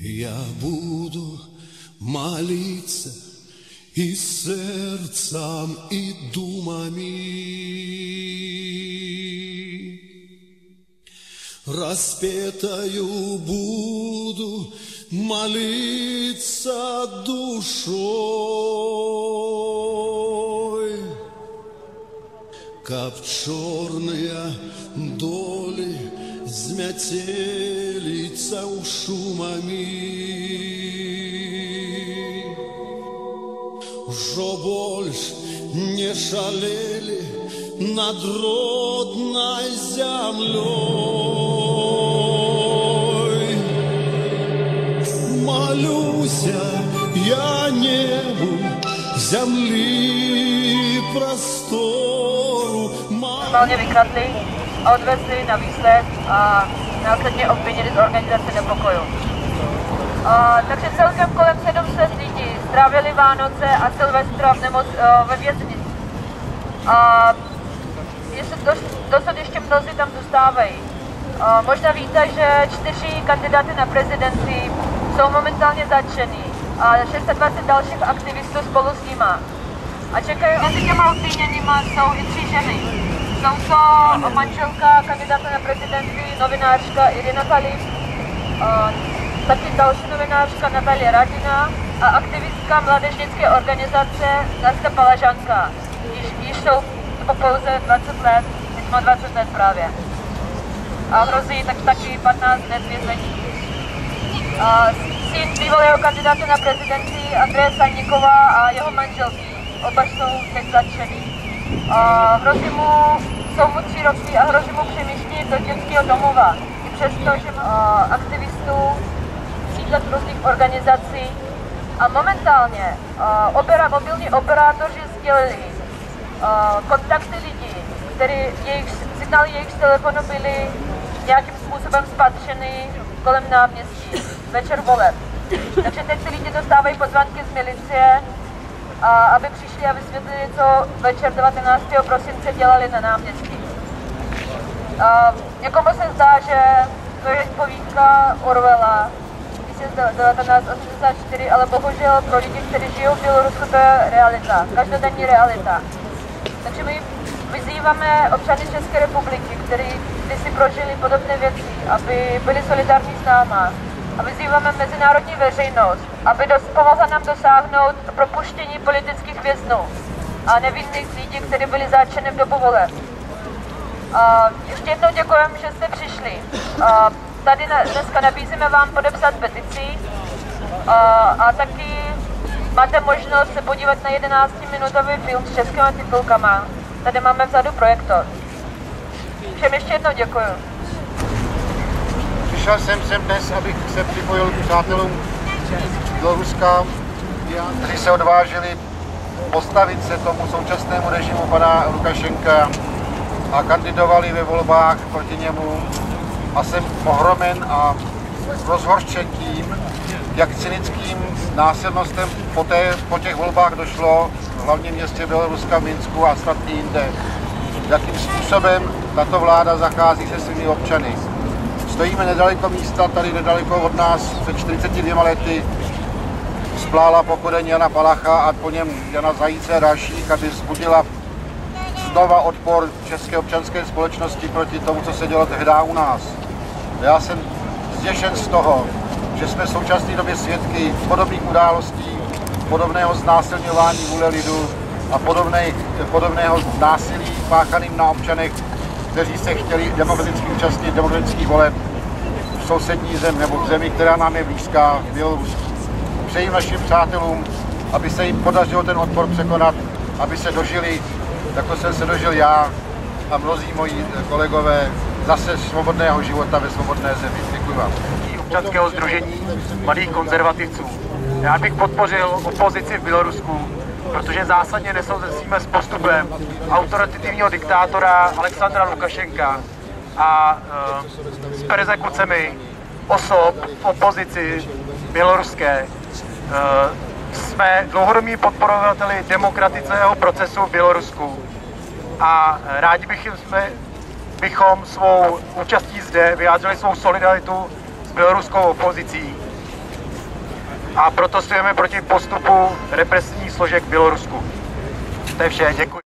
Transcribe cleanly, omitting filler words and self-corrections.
Я буду молиться и сердцем, и думами. Распетою буду молиться душой, как черные доли змятелица шумами. Жо больше не шалели над родной землей. Молюся я небу, земли простору. Normálně vykradli a odvezli na výsled a následně obvinili z organizace nepokoju. Takže celkem kolem 700 lidí strávili Vánoce a Silvestra ve věznici. Dosud ještě mnozí tam zůstávají. Možná víte, že 4 kandidáty na prezidenty jsou momentálně zatčení a 620 dalších aktivistů spolu s nima. A čekají, mezi těma obviněnýma jsou i 3 ženy. Jsou to manželka kandidáta na prezidenty, novinářka Irina Kalif, taky další novinářka Natalia Radina a aktivistka mládežnické organizace Nastka Palažanka. Již jsou pouze 20 let, teď má 20 let právě. A hrozí taky 15 let vězení. Syn bývalého kandidáta na prezidenty Andreje Sajníkova a jeho manželky, oba jsou teď zatčený. Jsou mu 3 roky a hrozí mu přemístit do dětského domova. I přesto, že má aktivistů sídlet různých organizací. A momentálně mobilní operátoři sdělili kontakty lidí, signály jejich telefonu byly nějakým způsobem spatřeny kolem náměstí večer voleb. Takže teď si lidi dostávají pozvánky z milicie, aby přišli a vysvětlili, co večer 19. prosince dělali na náměstí. Někomu se zdá, že to je povídka Orwella, 1984, ale bohužel pro lidi, kteří žijou v Bělorusku, to je realita, každodenní realita. Takže my vyzýváme občany České republiky, kteří si prožili podobné věci, aby byli solidární s náma. A vyzýváme mezinárodní veřejnost, aby pomohla nám dosáhnout propuštění politických vězňů a nevinných lidí, kteří byli zatčeni v dobu voleb. Ještě jednou děkujeme, že jste přišli. Tady dneska nabízíme vám podepsat petici a taky máte možnost se podívat na 11-minutový film s českými titulkama. Tady máme vzadu projektor. Všem ještě jednou děkuju. Přišel jsem sem dnes, abych se připojil k přátelům Běloruska, kteří se odvážili postavit se tomu současnému režimu pana Lukašenka a kandidovali ve volbách proti němu. A jsem ohromen a rozhořčen tím, jak cynickým násilnostem po těch volbách došlo v hlavním městě Běloruska, v Minsku a snad i jinde. Jakým způsobem tato vláda zachází se svými občany. Stojíme nedaleko místa, tady nedaleko od nás, před 42 lety splála pochodeň Jana Palacha a po něm Jana Zajíce a dalších, aby vzbudila znova odpor české občanské společnosti proti tomu, co se dělo tehdy u nás. Já jsem zděšen z toho, že jsme v současné době svědky podobných událostí, podobného znásilňování vůle lidu a podobného násilí páchaným na občanech, kteří se chtěli demokraticky účastnit demokratických voleb v sousední zemi nebo v zemi, která nám je blízká, v Bělorusku. Přeji našim přátelům, aby se jim podařilo ten odpor překonat, aby se dožili, jako jsem se dožil já a mnozí moji kolegové, zase svobodného života ve svobodné zemi. Děkuji vám. Občanského sdružení mladých konzervativců. Já bych podpořil opozici v Bělorusku, protože zásadně nesouhlasíme s postupem autoritativního diktátora Alexandra Lukašenka a s perzekucemi osob v opozici běloruské. Jsme dlouhodobými podporovateli demokratického procesu v Bělorusku a rádi bychom svou účastí zde vyjádřili svou solidaritu s běloruskou opozicí, a protestujeme proti postupu represivních složek v Bělorusku. To je vše, děkuji.